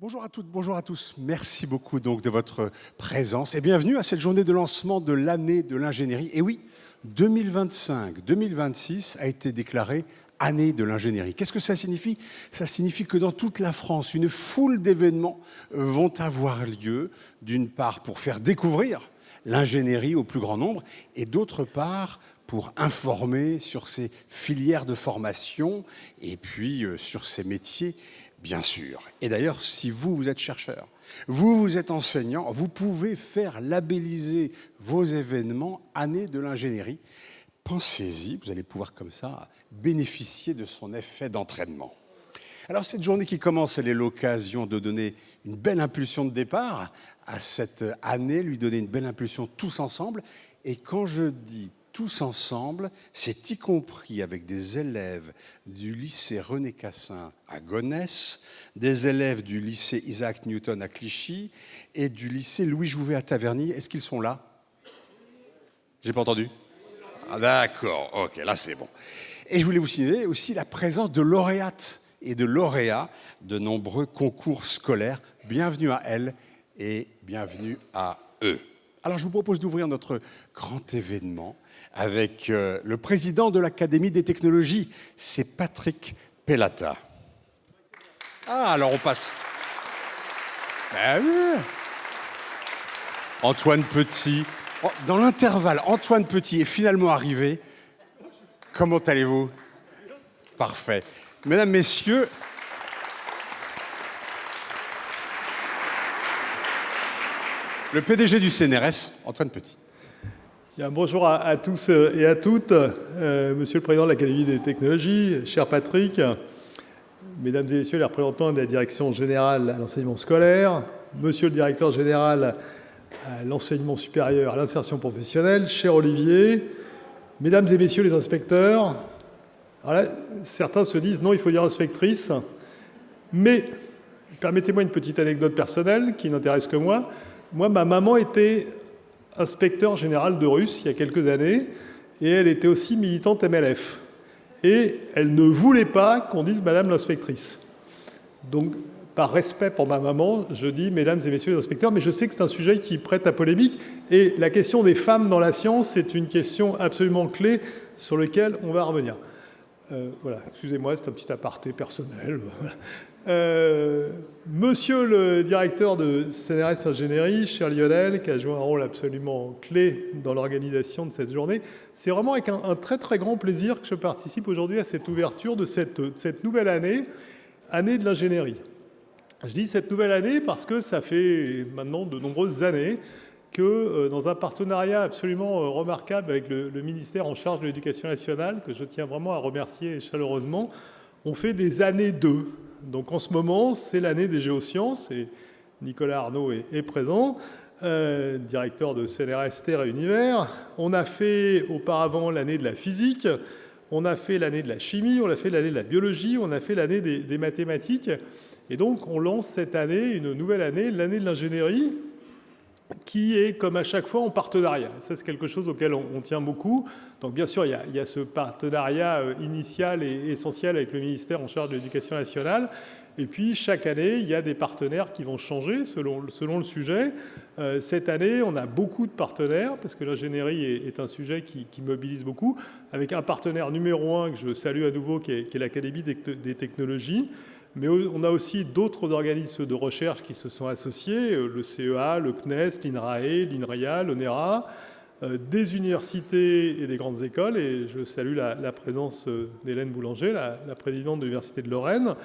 Bonjour à toutes, bonjour à tous. Merci beaucoup donc de votre présence et bienvenue à cette journée de lancement de l'année de l'ingénierie. Et oui, 2025-2026 a été déclarée année de l'ingénierie. Qu'est-ce que ça signifie? Ça signifie que dans toute la France, une foule d'événements vont avoir lieu, d'une part pour faire découvrir l'ingénierie au plus grand nombre et d'autre part pour informer sur ces filières de formation et puis sur ces métiers. Bien sûr. Et d'ailleurs, si vous êtes chercheur, vous êtes enseignant, vous pouvez faire labelliser vos événements année de l'ingénierie. Pensez-y, vous allez pouvoir comme ça bénéficier de son effet d'entraînement. Alors cette journée qui commence, elle est l'occasion de donner une belle impulsion de départ à cette année, lui donner une belle impulsion tous ensemble. Et quand je dis tous ensemble, c'est y compris avec des élèves du lycée René Cassin à Gonesse, des élèves du lycée Isaac Newton à Clichy et du lycée Louis Jouvet à Taverny. Est-ce qu'ils sont là? J'ai pas entendu. Ah, d'accord, ok, là c'est bon. Et je voulais vous signaler aussi la présence de lauréates et de lauréats de nombreux concours scolaires. Bienvenue à elles et bienvenue à eux. Alors je vous propose d'ouvrir notre grand événement avec le président de l'Académie des technologies, c'est Patrick Pellata. Ah, alors on passe. Ben oui. Antoine Petit. Dans l'intervalle, Antoine Petit est finalement arrivé. Comment allez-vous? Parfait. Mesdames, Messieurs, le PDG du CNRS, Antoine Petit. Bien, bonjour à tous et à toutes. Monsieur le Président de l'Académie des technologies, cher Patrick, Mesdames et Messieurs les représentants de la Direction générale à l'enseignement scolaire, Monsieur le Directeur général à l'enseignement supérieur, à l'insertion professionnelle, cher Olivier, Mesdames et Messieurs les inspecteurs. Alors là, certains se disent non, il faut dire inspectrice, mais permettez-moi une petite anecdote personnelle qui n'intéresse que moi. Moi, ma maman était inspecteur général de Russe il y a quelques années, et elle était aussi militante MLF. Et elle ne voulait pas qu'on dise Madame l'inspectrice. Donc, par respect pour ma maman, je dis Mesdames et Messieurs les inspecteurs, mais je sais que c'est un sujet qui prête à polémique, et la question des femmes dans la science, c'est une question absolument clé sur laquelle on va revenir. Voilà, excusez-moi, c'est un petit aparté personnel. Monsieur le directeur de CNRS Ingénierie, cher Lionel, qui a joué un rôle absolument clé dans l'organisation de cette journée, c'est vraiment avec un très très grand plaisir que je participe aujourd'hui à cette ouverture de cette nouvelle année, année de l'ingénierie. Je dis cette nouvelle année parce que ça fait maintenant de nombreuses années que dans un partenariat absolument remarquable avec le ministère en charge de l'Éducation nationale, que je tiens vraiment à remercier chaleureusement, on fait des années 2. Donc en ce moment, c'est l'année des géosciences, et Nicolas Arnaud est présent, directeur de CNRS Terre et Univers. On a fait auparavant l'année de la physique, on a fait l'année de la chimie, on a fait l'année de la biologie, on a fait l'année des mathématiques. Et donc on lance cette année, une nouvelle année, l'année de l'ingénierie, qui est, comme à chaque fois, en partenariat. Ça, c'est quelque chose auquel on tient beaucoup. Donc, bien sûr, il y a ce partenariat initial et essentiel avec le ministère en charge de l'Éducation nationale. Et puis, chaque année, il y a des partenaires qui vont changer selon le sujet. Cette année, on a beaucoup de partenaires, parce que l'ingénierie est un sujet qui mobilise beaucoup, avec un partenaire numéro 1 que je salue à nouveau, qui est l'Académie des technologies. Mais on a aussi d'autres organismes de recherche qui se sont associés, le CEA, le CNES, l'INRAE, l'INRIA, l'ONERA, des universités et des grandes écoles. Et je salue la présence d'Hélène Boulanger, la présidente de l'Université de Lorraine,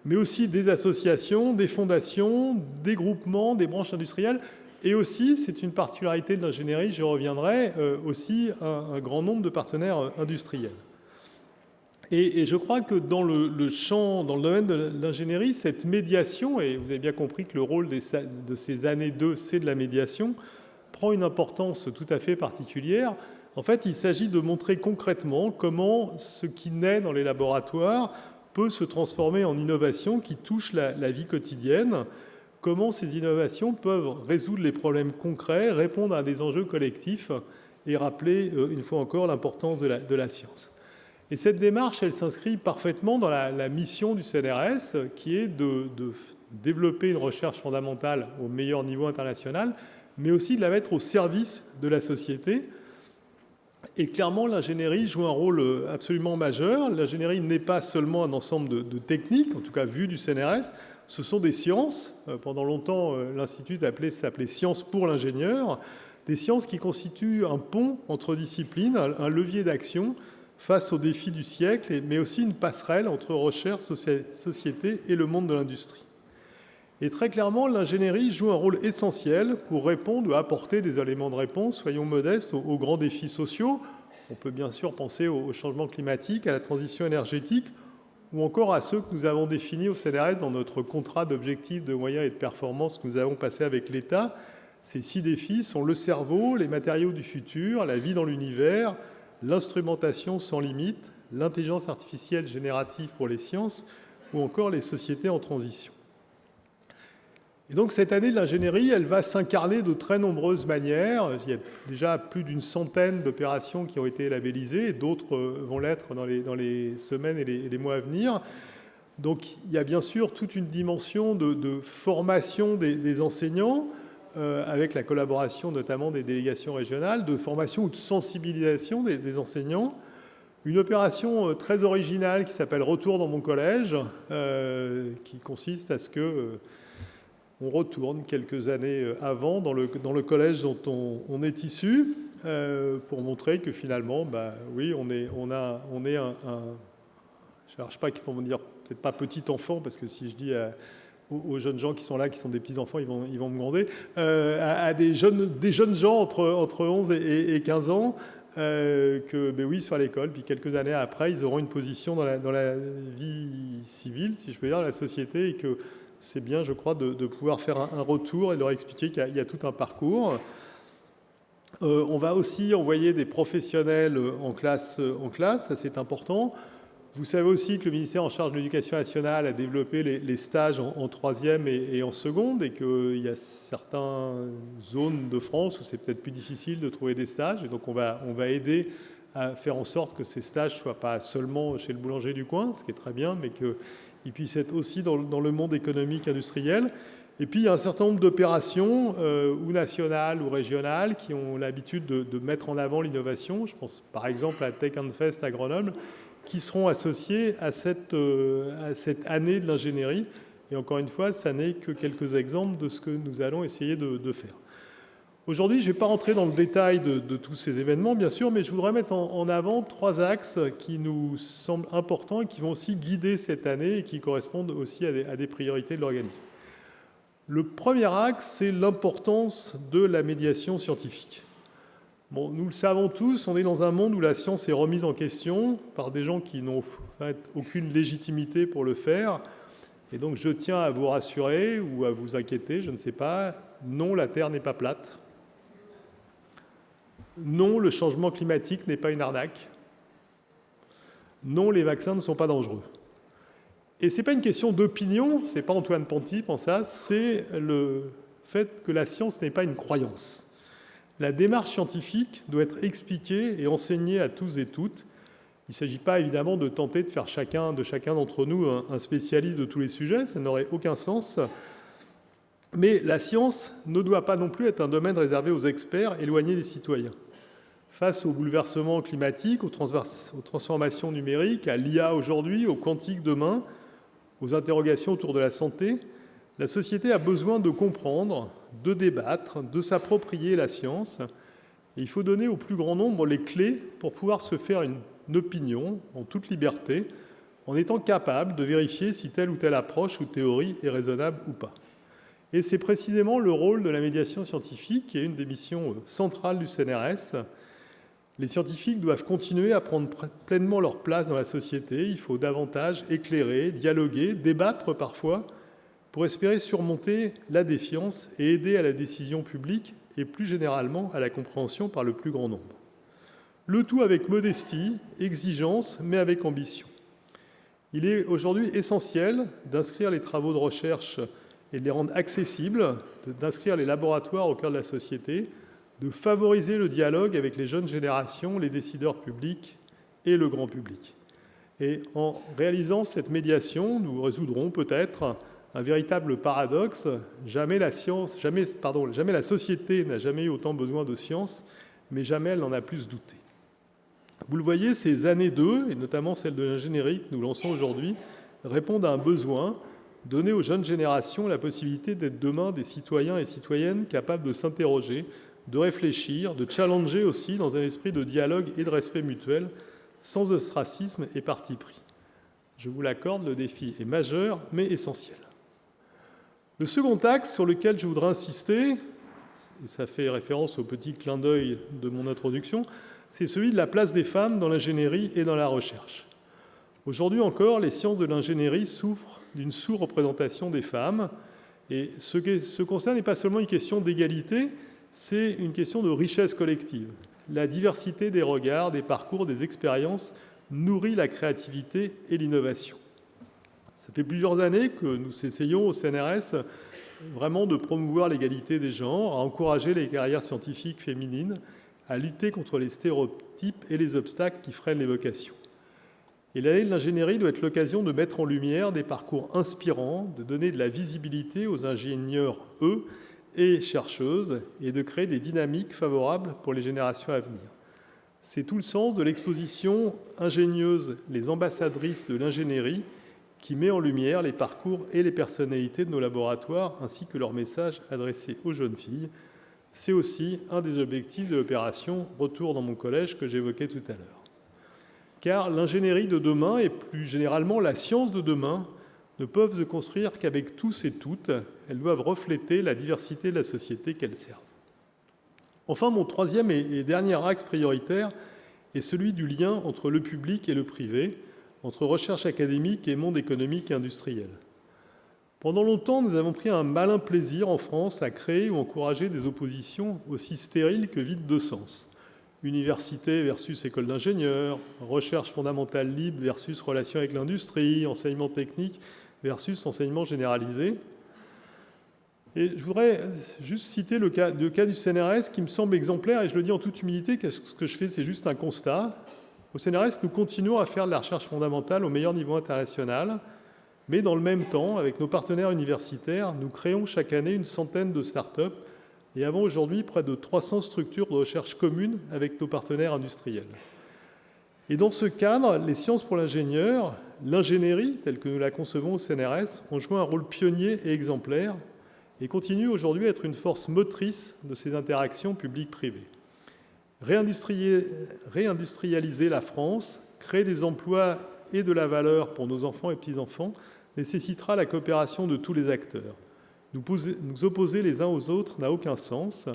mais aussi des associations, des fondations, des groupements, des branches industrielles. Et aussi, c'est une particularité de l'ingénierie, j'y reviendrai, aussi un grand nombre de partenaires industriels. Et je crois que dans le champ, dans le domaine de l'ingénierie, cette médiation, et vous avez bien compris que le rôle de ces années 2, c'est de la médiation, prend une importance tout à fait particulière. En fait, il s'agit de montrer concrètement comment ce qui naît dans les laboratoires peut se transformer en innovation qui touche la vie quotidienne, comment ces innovations peuvent résoudre les problèmes concrets, répondre à des enjeux collectifs et rappeler, une fois encore, l'importance de la science. Et cette démarche, elle s'inscrit parfaitement dans la mission du CNRS, qui est développer une recherche fondamentale au meilleur niveau international, mais aussi de la mettre au service de la société. Et clairement, l'ingénierie joue un rôle absolument majeur. L'ingénierie n'est pas seulement un ensemble de techniques, en tout cas vu du CNRS, ce sont des sciences. Pendant longtemps, l'Institut s'appelait Sciences pour l'ingénieur, des sciences qui constituent un pont entre disciplines, un levier d'action face aux défis du siècle, mais aussi une passerelle entre recherche, société et le monde de l'industrie. Et très clairement, l'ingénierie joue un rôle essentiel pour répondre ou apporter des éléments de réponse, soyons modestes, aux grands défis sociaux. On peut bien sûr penser au changement climatique, à la transition énergétique, ou encore à ceux que nous avons définis au CNRS dans notre contrat d'objectifs, de moyens et de performance que nous avons passé avec l'État. Ces 6 défis sont le cerveau, les matériaux du futur, la vie dans l'univers, l'instrumentation sans limite, l'intelligence artificielle générative pour les sciences, ou encore les sociétés en transition. Et donc cette année de l'ingénierie, elle va s'incarner de très nombreuses manières. Il y a déjà plus d'une centaine d'opérations qui ont été labellisées, et d'autres vont l'être dans les semaines et les mois à venir. Donc il y a bien sûr toute une dimension de formation des enseignants, avec la collaboration notamment des délégations régionales, de formation ou de sensibilisation des enseignants. Une opération très originale qui s'appelle « Retour dans mon collège », qui consiste à ce que on retourne quelques années avant dans le collège dont on est issu, pour montrer que finalement, oui, on est un je ne cherche pas qu'ils vont me dire, peut-être pas petit enfant, parce que si je dis aux jeunes gens qui sont là, qui sont des petits enfants, ils vont me gronder, à des jeunes gens entre 11 et 15 ans, que oui, sur l'école, puis quelques années après, ils auront une position dans la vie civile, si je peux dire, dans la société, et que c'est bien, je crois, de pouvoir faire un retour et leur expliquer qu'il y a tout un parcours. On va aussi envoyer des professionnels en classe, ça c'est important. Vous savez aussi que le ministère en charge de l'Éducation nationale a développé les stages en troisième et en seconde, et qu'il y a certaines zones de France où c'est peut-être plus difficile de trouver des stages. Et donc on va aider à faire en sorte que ces stages ne soient pas seulement chez le boulanger du coin, ce qui est très bien, mais qu'ils puissent être aussi dans le monde économique industriel. Et puis il y a un certain nombre d'opérations, ou nationales ou régionales, qui ont l'habitude de mettre en avant l'innovation. Je pense par exemple à Tech and Fest à Grenoble, qui seront associés à cette année de l'ingénierie. Et encore une fois, ça n'est que quelques exemples de ce que nous allons essayer de faire. Aujourd'hui, je ne vais pas rentrer dans le détail de tous ces événements, bien sûr, mais je voudrais mettre en avant 3 axes qui nous semblent importants et qui vont aussi guider cette année et qui correspondent aussi à des priorités de l'organisme. Le premier axe, c'est l'importance de la médiation scientifique. Bon, nous le savons tous, on est dans un monde où la science est remise en question par des gens qui n'ont aucune légitimité pour le faire. Et donc je tiens à vous rassurer ou à vous inquiéter, je ne sais pas, non, la Terre n'est pas plate. Non, le changement climatique n'est pas une arnaque. Non, les vaccins ne sont pas dangereux. Et ce n'est pas une question d'opinion, ce n'est pas Antoine Ponty pense ça, c'est le fait que la science n'est pas une croyance. La démarche scientifique doit être expliquée et enseignée à tous et toutes. Il ne s'agit pas évidemment de tenter de faire de chacun d'entre nous un spécialiste de tous les sujets, ça n'aurait aucun sens. Mais la science ne doit pas non plus être un domaine réservé aux experts, éloigné des citoyens. Face aux bouleversements climatiques, aux transformations numériques, à l'IA aujourd'hui, au quantique demain, aux interrogations autour de la santé, la société a besoin de comprendre, de débattre, de s'approprier la science. Et il faut donner au plus grand nombre les clés pour pouvoir se faire une opinion en toute liberté, en étant capable de vérifier si telle ou telle approche ou théorie est raisonnable ou pas. Et c'est précisément le rôle de la médiation scientifique, qui est une des missions centrales du CNRS. Les scientifiques doivent continuer à prendre pleinement leur place dans la société. Il faut davantage éclairer, dialoguer, débattre parfois, pour espérer surmonter la défiance et aider à la décision publique et plus généralement à la compréhension par le plus grand nombre. Le tout avec modestie, exigence, mais avec ambition. Il est aujourd'hui essentiel d'inscrire les travaux de recherche et de les rendre accessibles, d'inscrire les laboratoires au cœur de la société, de favoriser le dialogue avec les jeunes générations, les décideurs publics et le grand public. Et en réalisant cette médiation, nous résoudrons peut-être un véritable paradoxe. Jamais la société n'a jamais eu autant besoin de science, mais jamais elle n'en a plus douté. Vous le voyez, ces années 2, et notamment celle de l'ingénierie que nous lançons aujourd'hui, répondent à un besoin, donner aux jeunes générations la possibilité d'être demain des citoyens et citoyennes capables de s'interroger, de réfléchir, de challenger aussi dans un esprit de dialogue et de respect mutuel, sans ostracisme et parti pris. Je vous l'accorde, le défi est majeur, mais essentiel. Le second axe sur lequel je voudrais insister, et ça fait référence au petit clin d'œil de mon introduction, c'est celui de la place des femmes dans l'ingénierie et dans la recherche. Aujourd'hui encore, les sciences de l'ingénierie souffrent d'une sous-représentation des femmes, et ce constat n'est pas seulement une question d'égalité, c'est une question de richesse collective. La diversité des regards, des parcours, des expériences nourrit la créativité et l'innovation. Ça fait plusieurs années que nous essayons au CNRS vraiment de promouvoir l'égalité des genres, à encourager les carrières scientifiques féminines, à lutter contre les stéréotypes et les obstacles qui freinent les vocations. Et l'année de l'ingénierie doit être l'occasion de mettre en lumière des parcours inspirants, de donner de la visibilité aux ingénieurs, eux, et chercheuses, et de créer des dynamiques favorables pour les générations à venir. C'est tout le sens de l'exposition ingénieuse « Les ambassadrices de l'ingénierie » qui met en lumière les parcours et les personnalités de nos laboratoires, ainsi que leurs messages adressés aux jeunes filles. C'est aussi un des objectifs de l'opération « Retour dans mon collège » que j'évoquais tout à l'heure. Car l'ingénierie de demain, et plus généralement la science de demain, ne peuvent se construire qu'avec tous et toutes. Elles doivent refléter la diversité de la société qu'elles servent. Enfin, mon troisième et dernier axe prioritaire est celui du lien entre le public et le privé, entre recherche académique et monde économique et industriel. Pendant longtemps, nous avons pris un malin plaisir en France à créer ou encourager des oppositions aussi stériles que vides de sens. Université versus école d'ingénieurs, recherche fondamentale libre versus relation avec l'industrie, enseignement technique versus enseignement généralisé. Et je voudrais juste citer le cas du CNRS qui me semble exemplaire, et je le dis en toute humilité, que ce que je fais, c'est juste un constat. Au CNRS, nous continuons à faire de la recherche fondamentale au meilleur niveau international, mais dans le même temps, avec nos partenaires universitaires, nous créons chaque année une centaine de start-up et avons aujourd'hui près de 300 structures de recherche communes avec nos partenaires industriels. Et dans ce cadre, les sciences pour l'ingénieur, l'ingénierie, telle que nous la concevons au CNRS, ont joué un rôle pionnier et exemplaire et continuent aujourd'hui à être une force motrice de ces interactions publiques-privées. Réindustrialiser la France, créer des emplois et de la valeur pour nos enfants et petits-enfants nécessitera la coopération de tous les acteurs. Nous opposer les uns aux autres n'a aucun sens.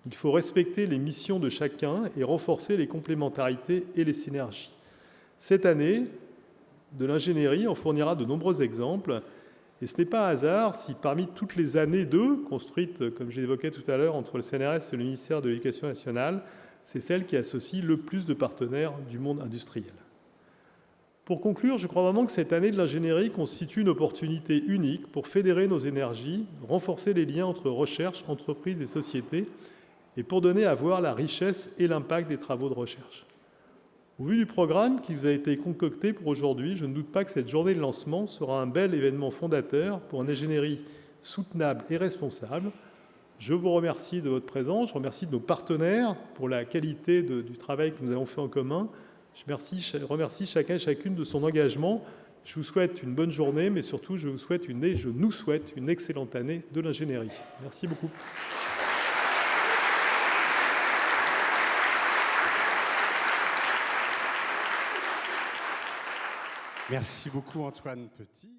Il faut respecter les missions de chacun et renforcer les complémentarités et les synergies. Cette année, de l'ingénierie en fournira de nombreux exemples. Et ce n'est pas un hasard si parmi toutes les années 2 construites, comme je l'évoquais tout à l'heure, entre le CNRS et le ministère de l'Éducation nationale, c'est celle qui associe le plus de partenaires du monde industriel. Pour conclure, je crois vraiment que cette année de l'ingénierie constitue une opportunité unique pour fédérer nos énergies, renforcer les liens entre recherche, entreprise et société, et pour donner à voir la richesse et l'impact des travaux de recherche. Au vu du programme qui vous a été concocté pour aujourd'hui, je ne doute pas que cette journée de lancement sera un bel événement fondateur pour une ingénierie soutenable et responsable. Je vous remercie de votre présence, je remercie de nos partenaires pour la qualité du travail que nous avons fait en commun. Je remercie chacun et chacune de son engagement. Je vous souhaite une bonne journée, mais surtout, je nous souhaite une excellente année de l'ingénierie. Merci beaucoup. Merci beaucoup, Antoine Petit.